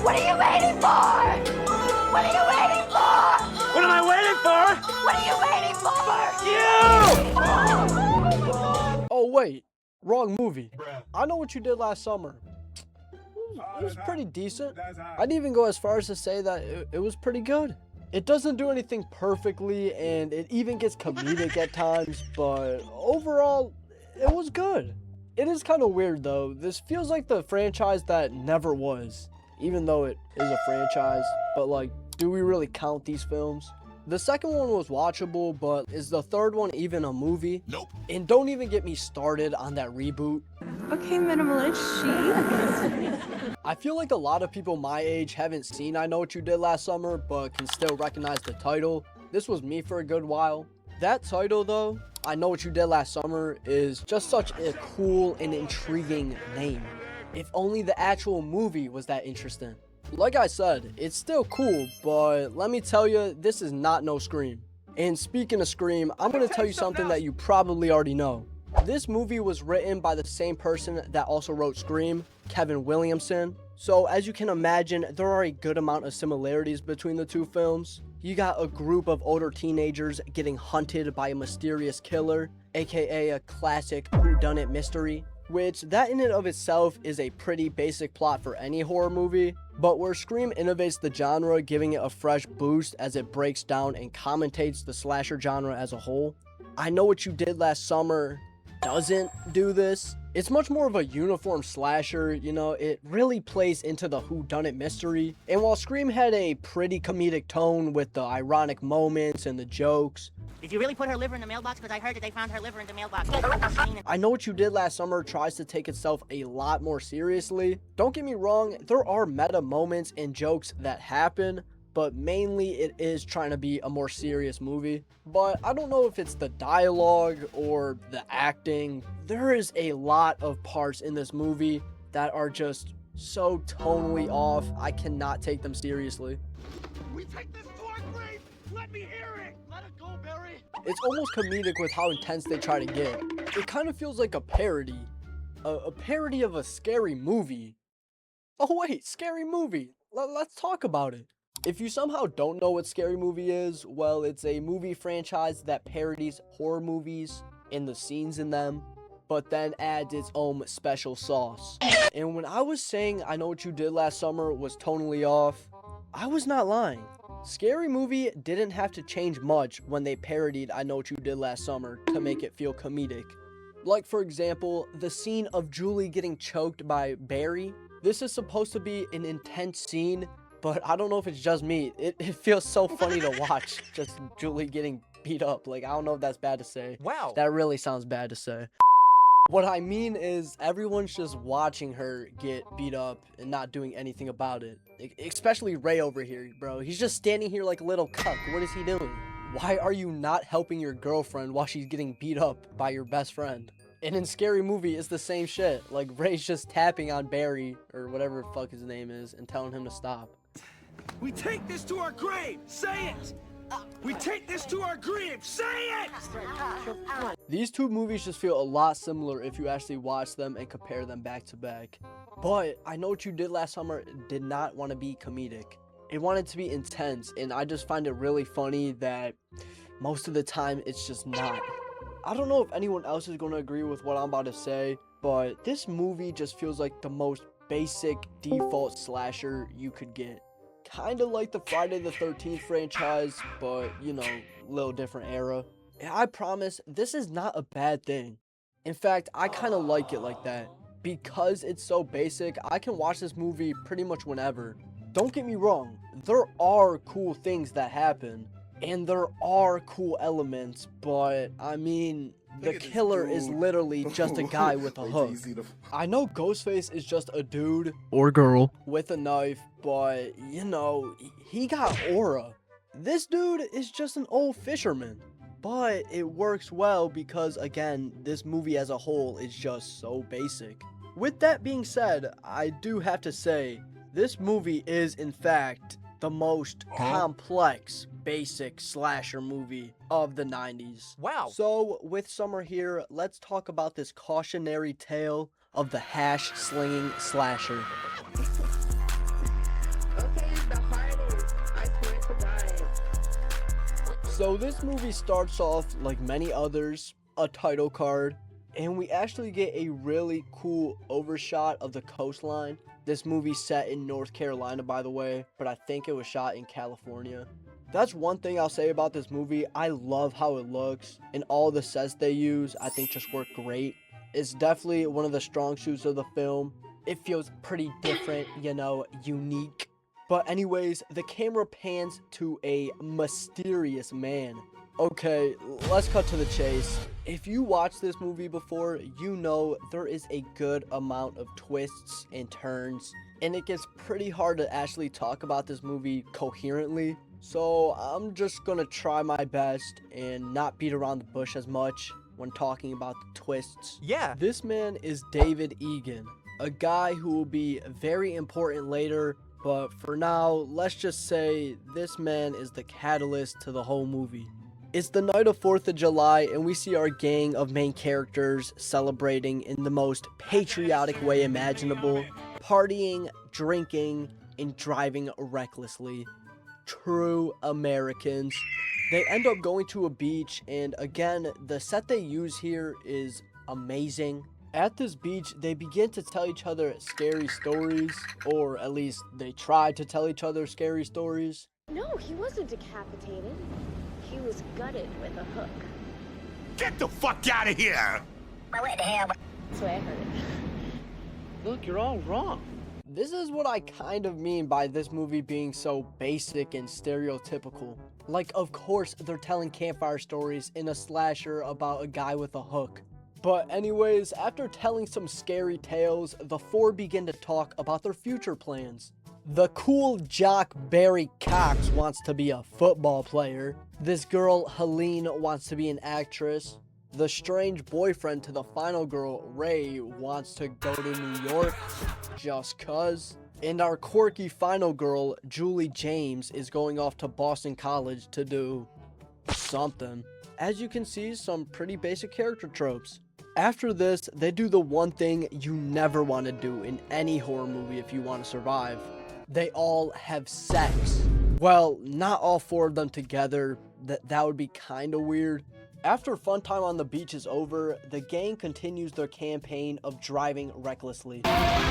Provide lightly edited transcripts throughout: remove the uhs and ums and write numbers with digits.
What are you waiting for? What are you waiting for? What am I waiting for? What are you waiting for? You! Oh wait, wrong movie. I Know What You Did Last Summer. It was pretty decent. I'd even go as far as to say that it was pretty good. It doesn't do anything perfectly, and it even gets comedic at times, but overall, it was good. It is kind of weird though. This feels like the franchise that never was, even though it is a franchise, but like, do we really count these films? The second one was watchable, but is the third one even a movie? Nope. And don't even get me started on that reboot. Okay, minimalist she. I feel like a lot of people my age haven't seen I Know What You Did Last Summer, but can still recognize the title. This was me for a good while. That title though, I Know What You Did Last Summer, is just such a cool and intriguing name. If only the actual movie was that interesting. Like I said, it's still cool, but let me tell you, this is not no Scream. And speaking of Scream, I'm going to tell you something that you probably already know. This movie was written by the same person that also wrote Scream, Kevin Williamson. So as you can imagine, there are a good amount of similarities between the two films. You got a group of older teenagers getting hunted by a mysterious killer, aka a classic whodunit mystery, which that in and of itself is a pretty basic plot for any horror movie, but where Scream innovates the genre, giving it a fresh boost as it breaks down and commentates the slasher genre as a whole. I Know What You Did Last Summer doesn't do this. It's much more of a uniform slasher, you know, it really plays into the whodunit mystery. And while Scream had a pretty comedic tone with the ironic moments and the jokes, Did you really put her liver in the mailbox? Because I heard that they found her liver in the mailbox. I Know What You Did Last Summer tries to take itself a lot more seriously. Don't get me wrong, there are meta moments and jokes that happen, but mainly it is trying to be a more serious movie. But I don't know if it's the dialogue or the acting. There is a lot of parts in this movie that are just so tonally off, I cannot take them seriously. We take this to our grave! Let me hear it! Let it go, Barry! It's almost comedic with how intense they try to get. It kind of feels like a parody. A parody of a scary movie. Oh wait, scary movie. Let's talk about it. If you somehow don't know what Scary Movie is, well, it's a movie franchise that parodies horror movies and the scenes in them, but then adds its own special sauce. And when I was saying I Know What You Did Last Summer was tonally off, I was not lying. Scary Movie didn't have to change much when they parodied I Know What You Did Last Summer to make it feel comedic. Like for example, the scene of Julie getting choked by Barry. This is supposed to be an intense scene, but I don't know if it's just me. It feels so funny to watch, just Julie getting beat up. Like, I don't know if that's bad to say. Wow. That really sounds bad to say. What I mean is everyone's just watching her get beat up and not doing anything about it. Especially Ray over here, bro. He's just standing here like a little cuck. What is he doing? Why are you not helping your girlfriend while she's getting beat up by your best friend? And in Scary Movie, it's the same shit. Like, Ray's just tapping on Barry, or whatever the fuck his name is, and telling him to stop. We take this to our grave! Say it! We take this to our grave! Say it! These two movies just feel a lot similar if you actually watch them and compare them back to back. But I Know What You Did Last Summer did not want to be comedic. It wanted to be intense, and I just find it really funny that most of the time it's just not. I don't know if anyone else is going to agree with what I'm about to say, but this movie just feels like the most basic default slasher you could get. Kind of like the Friday the 13th franchise, but, you know, little different era. And I promise, this is not a bad thing. In fact, I kind of like it like that. Because it's so basic, I can watch this movie pretty much whenever. Don't get me wrong, there are cool things that happen. And there are cool elements, but, I mean, the killer is literally just a guy with a hook. I know Ghostface is just a dude or girl with a knife, but, you know, he got aura. This dude is just an old fisherman. But it works well because, again, this movie as a whole is just so basic. With that being said, I do have to say, this movie is, in fact, the most complex, basic slasher movie of the 90s. Wow. So, with Summer here, let's talk about this cautionary tale of the hash-slinging slasher. So this movie starts off like many others, a title card, and we actually get a really cool overshot of the coastline. This movie's set in North Carolina, by the way, but I think it was shot in California. That's one thing I'll say about this movie. I love how it looks, and all the sets they use I think just work great. It's definitely one of the strong suits of the film. It feels pretty different, you know, unique. But anyways, the camera pans to a mysterious man. Okay, let's cut to the chase. If you watched this movie before, you know there is a good amount of twists and turns, and it gets pretty hard to actually talk about this movie coherently. So I'm just gonna try my best and not beat around the bush as much when talking about the twists. Yeah. This man is David Egan, a guy who will be very important later, but for now, let's just say this man is the catalyst to the whole movie. It's the night of 4th of July, and we see our gang of main characters celebrating in the most patriotic way imaginable, partying, drinking, and driving recklessly. True Americans. They end up going to a beach, and again, the set they use here is amazing. At this beach, they begin to tell each other scary stories, or at least they try to tell each other scary stories. No, he wasn't decapitated. He was gutted with a hook. Get the fuck out of here! What the hell? That's what I heard. Look, you're all wrong. This is what I kind of mean by this movie being so basic and stereotypical. Like, of course, they're telling campfire stories in a slasher about a guy with a hook. But anyways, after telling some scary tales, the four begin to talk about their future plans. The cool jock Barry Cox wants to be a football player. This girl Helen wants to be an actress. The strange boyfriend to the final girl, Ray, wants to go to New York just cuz. And our quirky final girl, Julie James, is going off to Boston College to do something. As you can see, some pretty basic character tropes. After this, they do the one thing you never want to do in any horror movie if you want to survive. They all have sex. Well, not all four of them together. That would be kind of weird. After fun time on the beach is over, the gang continues their campaign of driving recklessly.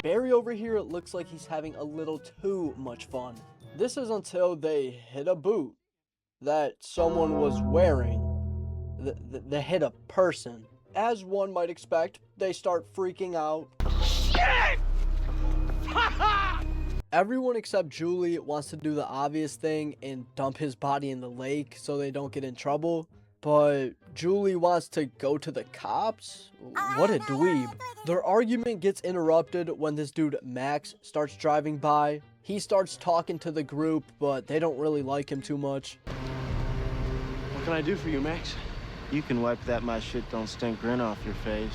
Barry over here looks like he's having a little too much fun. This is until they hit a boot that someone was wearing. They hit a person. As one might expect, they start freaking out. Shit! Everyone except Julie wants to do the obvious thing and dump his body in the lake so they don't get in trouble. But Julie wants to go to the cops? What a dweeb. Their argument gets interrupted when this dude Max starts driving by. He starts talking to the group, but they don't really like him too much. What can I do for you, Max? You can wipe that my shit don't stink grin off your face.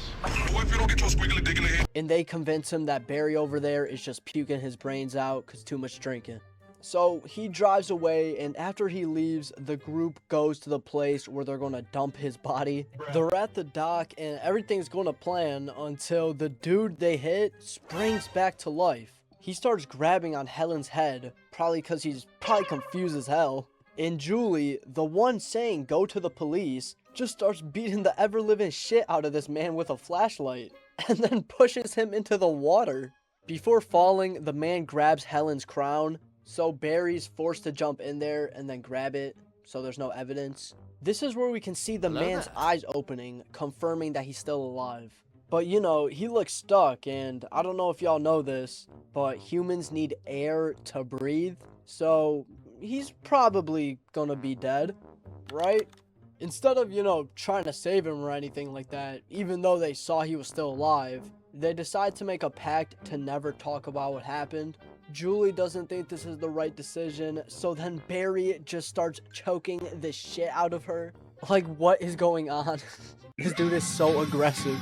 What if you don't get your squiggly dick in the head? And they convince him that Barry over there is just puking his brains out because too much drinking. So he drives away, and after he leaves, the group goes to the place where they're going to dump his body. They're at the dock, and everything's going to plan until the dude they hit springs back to life. He starts grabbing on Helen's head, probably because he's confused as hell. And Julie, the one saying go to the police, just starts beating the ever-living shit out of this man with a flashlight, and then pushes him into the water. Before falling, the man grabs Helen's crown, so Barry's forced to jump in there and then grab it, so there's no evidence. This is where we can see the man's eyes opening, confirming that he's still alive. But you know, he looks stuck, and I don't know if y'all know this, but humans need air to breathe, so he's probably gonna be dead, right? Instead of, you know, trying to save him or anything like that, even though they saw he was still alive, they decide to make a pact to never talk about what happened. Julie doesn't think this is the right decision, so then Barry just starts choking the shit out of her. Like, what is going on? This dude is so aggressive.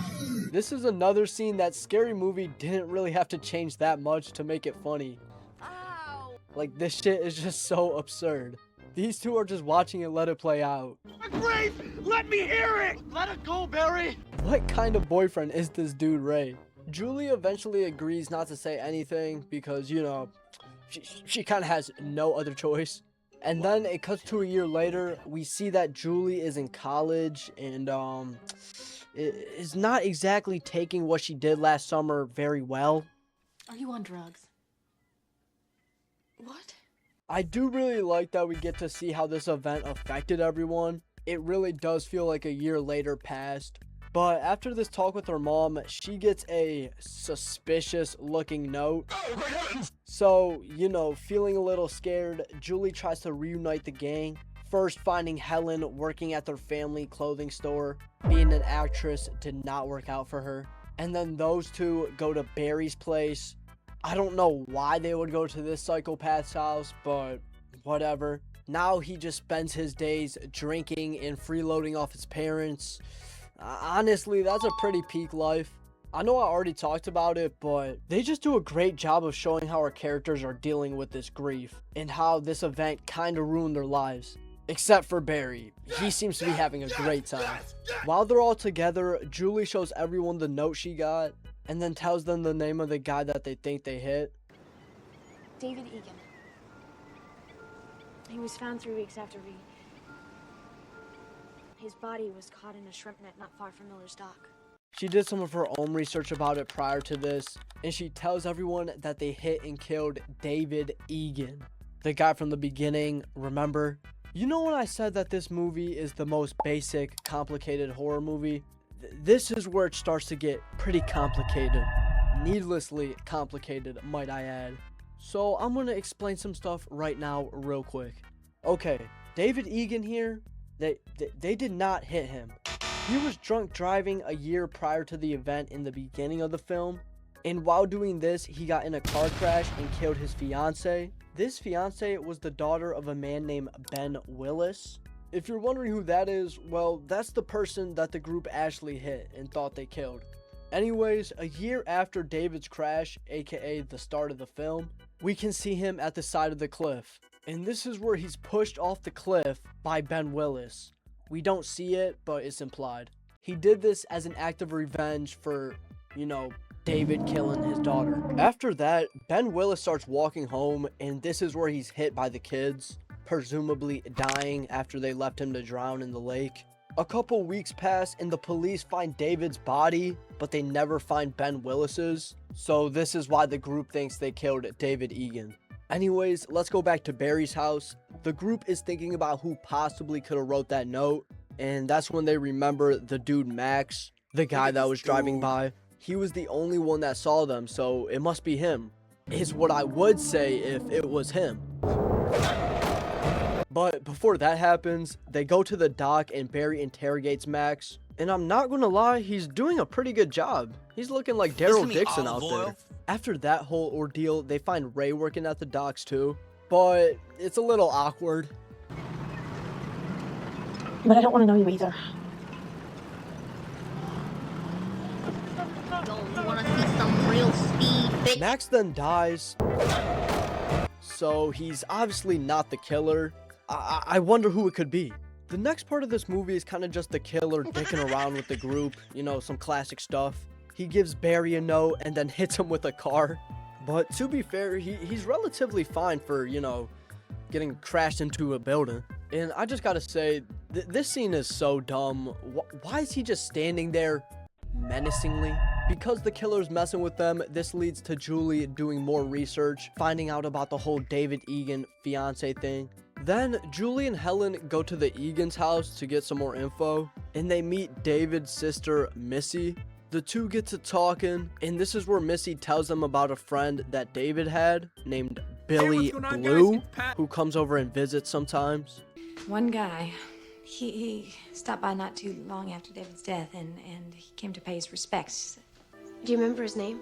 This is another scene that Scary Movie didn't really have to change that much to make it funny. Ow! Like, this shit is just so absurd. These two are just watching it let it play out. Grace, let me hear it! Let it go, Barry! What kind of boyfriend is this dude, Ray? Julie eventually agrees not to say anything because, you know, she kind of has no other choice. And then it cuts to a year later. We see that Julie is in college and is not exactly taking what she did last summer very well. Are you on drugs? What? I do really like that we get to see how this event affected everyone. It really does feel like a year later passed. But after this talk with her mom, she gets a suspicious looking note. So, you know, feeling a little scared, Julie tries to reunite the gang. First finding Helen working at their family clothing store. Being an actress did not work out for her. And then those two go to Barry's place. I don't know why they would go to this psychopath's house, but whatever. Now he just spends his days drinking and freeloading off his parents. Honestly, that's a pretty peak life. I know I already talked about it, but they just do a great job of showing how our characters are dealing with this grief and how this event kind of ruined their lives. Except for Barry. He seems to be having a great time. While they're all together, Julie shows everyone the note she got and then tells them the name of the guy that they think they hit. David Egan. He was found 3 weeks after we... His body was caught in a shrimp net not far from Miller's Dock. She did some of her own research about it prior to this, and she tells everyone that they hit and killed David Egan. The guy from the beginning, remember? You know when I said that this movie is the most basic, complicated horror movie? This is where it starts to get pretty complicated. Needlessly complicated, might I add. So I'm gonna explain some stuff right now real quick. Okay, David Egan here, they did not hit him. He was drunk driving a year prior to the event in the beginning of the film, and while doing this, he got in a car crash and killed his fiance. This fiance was the daughter of a man named Ben Willis. If you're wondering who that is, well, that's the person that the group actually hit and thought they killed. Anyways, a year after David's crash, aka the start of the film, we can see him at the side of the cliff. And this is where he's pushed off the cliff by Ben Willis. We don't see it, but it's implied. He did this as an act of revenge for, you know, David killing his daughter. After that, Ben Willis starts walking home, and this is where he's hit by the kids, presumably dying after they left him to drown in the lake. A couple weeks pass, and the police find David's body, but they never find Ben Willis's. So this is why the group thinks they killed David Egan. Anyways, let's go back to Barry's house. The group is thinking about who possibly could have wrote that note, and that's when they remember the dude Max, the guy that was driving by. He was the only one that saw them, so it must be him, is what I would say if it was him. But before that happens, they go to the dock and Barry interrogates Max, and I'm not gonna lie, he's doing a pretty good job. He's looking like Daryl Dixon out there. After that whole ordeal, they find Ray working at the docks too, but it's a little awkward. But I don't want to know you either. You wanna see some real speed, bitch? Max then dies, so he's obviously not the killer. I wonder who it could be. The next part of this movie is kind of just the killer dicking around with the group, you know, some classic stuff. He gives Barry a note and then hits him with a car. But to be fair, he's relatively fine for, you know, getting crashed into a building. And I just gotta say, this scene is so dumb. Why is he just standing there menacingly? Because the killer's messing with them, this leads to Julie doing more research, finding out about the whole David Egan fiance thing. Then Julie and Helen go to the Egan's house to get some more info, and they meet David's sister Missy. The two get to talking, and this is where Missy tells them about a friend that David had named Billy Blue, who comes over and visits sometimes. One guy, he stopped by not too long after David's death, and he came to pay his respects. Do you remember his name?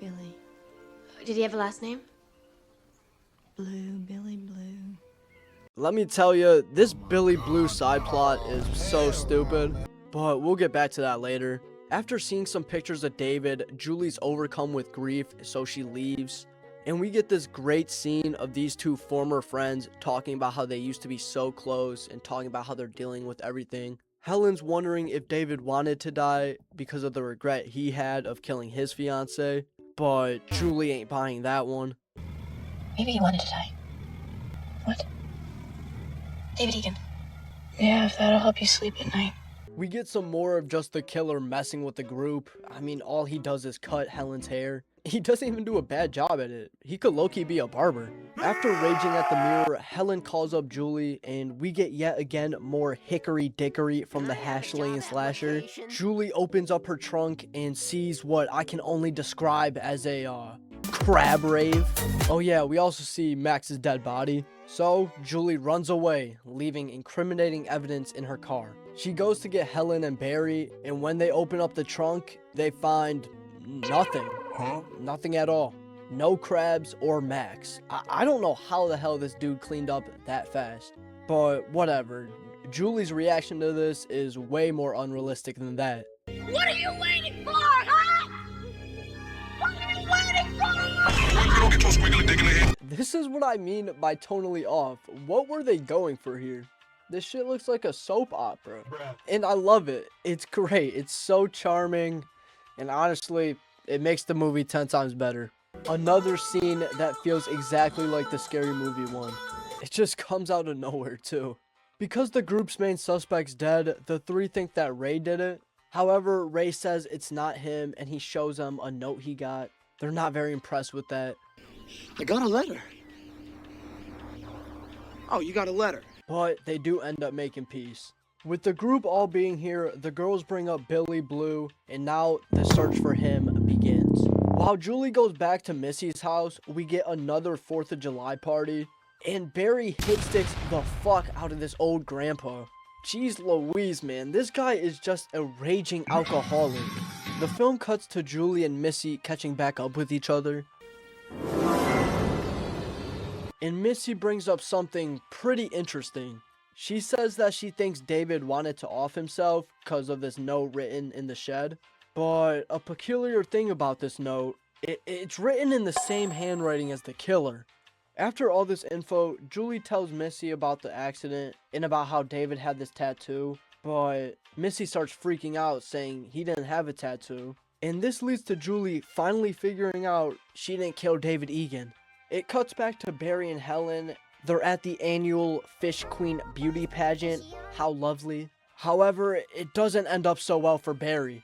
Billy Did he have a last name? Blue, Billy Blue. Let me tell you, this Billy Blue side plot is so stupid, but we'll get back to that later. After seeing some pictures of David, Julie's overcome with grief, so she leaves. And we get this great scene of these two former friends talking about how they used to be so close and talking about how they're dealing with everything. Helen's wondering if David wanted to die because of the regret he had of killing his fiance, but Julie ain't buying that one. Maybe he wanted to die. What? David Egan. Yeah, if that'll help you sleep at night. We get some more of just the killer messing with the group. I mean, all he does is cut Helen's hair. He doesn't even do a bad job at it. He could low-key be a barber. After raging at the mirror, Helen calls up Julie, and we get yet again more hickory-dickory from the hash-laying slasher. Julie opens up her trunk and sees what I can only describe as a, crab rave. Oh yeah, we also see Max's dead body. So, Julie runs away, leaving incriminating evidence in her car. She goes to get Helen and Barry, and when they open up the trunk, they find nothing. Nothing at all. No crabs or Max. I don't know how the hell this dude cleaned up that fast. But whatever. Julie's reaction to this is way more unrealistic than that. What are you waiting for, huh? What are you waiting for? This is what I mean by tonally off. What were they going for here? This shit looks like a soap opera. And I love it. It's great. It's so charming. And honestly, it makes the movie 10 times better. Another scene that feels exactly like the Scary Movie one. It just comes out of nowhere too. Because the group's main suspect's dead, the three think that Ray did it. However, Ray says it's not him and he shows them a note he got. They're not very impressed with that. I got a letter. Oh, you got a letter. But they do end up making peace. With the group all being here, the girls bring up Billy Blue, and now the search for him begins. While Julie goes back to Missy's house, we get another 4th of July party, and Barry hitsticks the fuck out of this old grandpa. Jeez Louise, man, this guy is just a raging alcoholic. The film cuts to Julie and Missy catching back up with each other. And Missy brings up something pretty interesting. She says that she thinks David wanted to off himself because of this note written in the shed. But a peculiar thing about this note, it's written in the same handwriting as the killer. After all this info, Julie tells Missy about the accident and about how David had this tattoo. But Missy starts freaking out, saying he didn't have a tattoo. And this leads to Julie finally figuring out she didn't kill David Egan. It cuts back to Barry and Helen. They're at the annual Fish Queen beauty pageant. How lovely. However, it doesn't end up so well for Barry.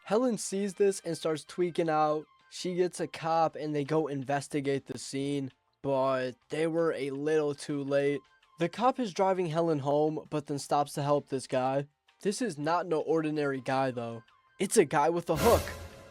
Helen sees this and starts tweaking out. She gets a cop and they go investigate the scene, but they were a little too late. The cop is driving Helen home, but then stops to help this guy. This is not no ordinary guy though. It's a guy with a hook.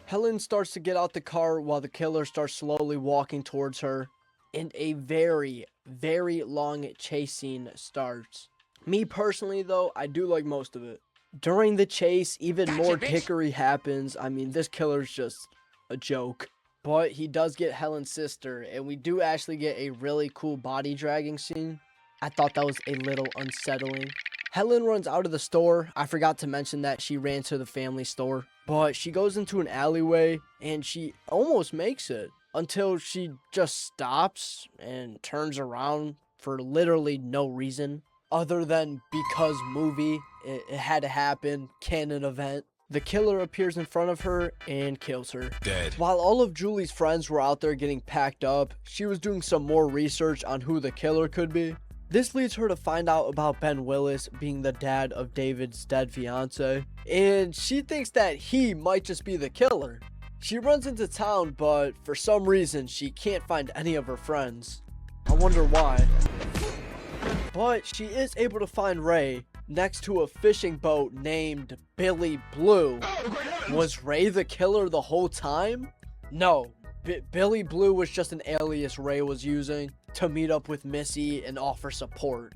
Helen starts to get out the car while the killer starts slowly walking towards her. And a very, very long chase scene starts. Me personally though, I do like most of it. During the chase, even more dickery happens. I mean, this killer's just a joke. But he does get Helen's sister, and we do actually get a really cool body dragging scene. I thought that was a little unsettling. Helen runs out of the store. I forgot to mention that she ran to the family store. But she goes into an alleyway, and she almost makes it. Until she just stops and turns around for literally no reason. Other than because movie, it had to happen, canon event. The killer appears in front of her and kills her. Dead. While all of Julie's friends were out there getting packed up, she was doing some more research on who the killer could be. This leads her to find out about Ben Willis being the dad of David's dead fiance. And she thinks that he might just be the killer. She runs into town, but for some reason, she can't find any of her friends. I wonder why. But she is able to find Ray next to a fishing boat named Billy Blue. Was Ray the killer the whole time? No, Billy Blue was just an alias Ray was using to meet up with Missy and offer support.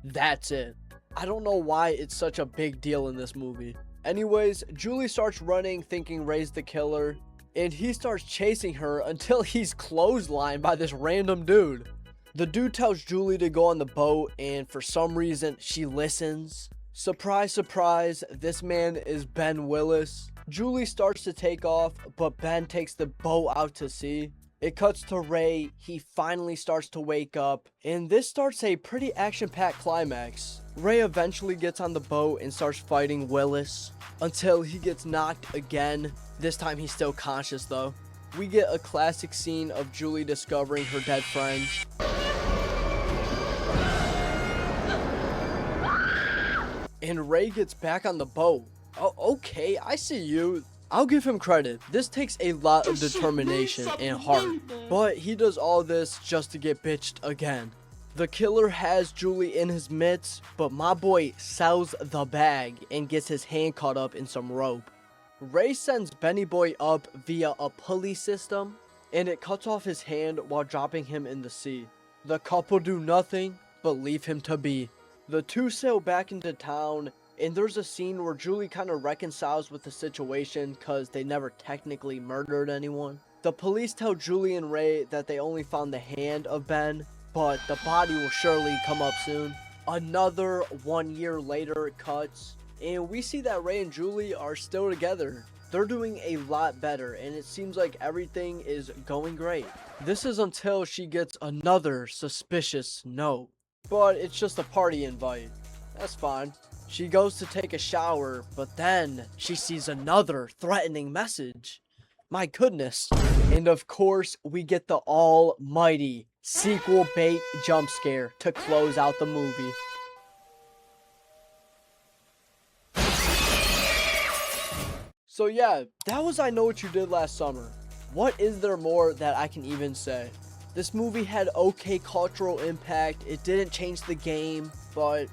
That's it. I don't know why it's such a big deal in this movie. Anyways, Julie starts running thinking Ray's the killer, and he starts chasing her until he's clotheslined by this random dude. The dude tells Julie to go on the boat, and for some reason, she listens. Surprise, surprise, this man is Ben Willis. Julie starts to take off, but Ben takes the boat out to sea. It cuts to Ray. He finally starts to wake up, and this starts a pretty action-packed climax. Ray eventually gets on the boat and starts fighting Willis until he gets knocked again. This time he's still conscious though. We get a classic scene of Julie discovering her dead friend. and Ray gets back on the boat. Oh, okay, I see you. I'll give him credit. This takes a lot of determination and heart, but he does all this just to get bitched again. The killer has Julie in his mitts, but my boy sells the bag and gets his hand caught up in some rope. Ray sends Benny Boy up via a pulley system, and it cuts off his hand while dropping him in the sea. The couple do nothing but leave him to be. The two sail back into town, and there's a scene where Julie kind of reconciles with the situation because they never technically murdered anyone. The police tell Julie and Ray that they only found the hand of Ben, but the body will surely come up soon. Another 1 year later cuts, and we see that Ray and Julie are still together. They're doing a lot better, and it seems like everything is going great. This is until she gets another suspicious note, but it's just a party invite. That's fine. She goes to take a shower, but then she sees another threatening message. My goodness. And of course, we get the almighty sequel bait jump scare to close out the movie. So yeah, that was I Know What You Did Last Summer. What is there more that I can even say? This movie had okay cultural impact. It didn't change the game, but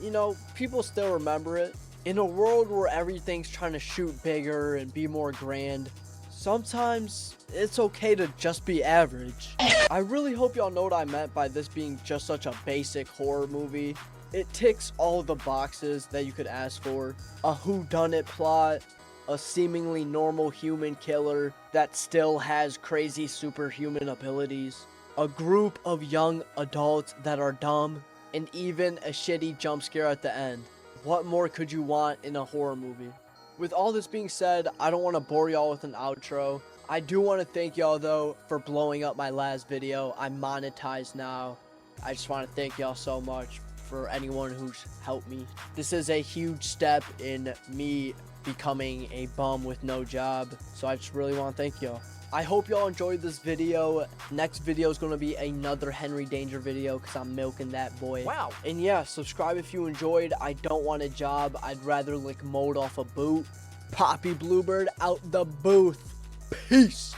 you know, people still remember it. In a world where everything's trying to shoot bigger and be more grand, sometimes it's okay to just be average. I really hope y'all know what I meant by this being just such a basic horror movie. It ticks all the boxes that you could ask for. A whodunit plot, a seemingly normal human killer that still has crazy superhuman abilities, a group of young adults that are dumb, and even a shitty jump scare at the end. What more could you want in a horror movie? With all this being said, I don't want to bore y'all with an outro. I do want to thank y'all though for blowing up my last video. I'm monetized now. I just want to thank y'all so much for anyone who's helped me. This is a huge step in me becoming a bum with no job, so I just really want to thank y'all. I hope y'all enjoyed this video. Next video is going to be another Henry Danger video because I'm milking that boy. Wow. And yeah, subscribe if you enjoyed. I don't want a job. I'd rather lick mold off a boot. Poppy Bluebird out the booth. Peace.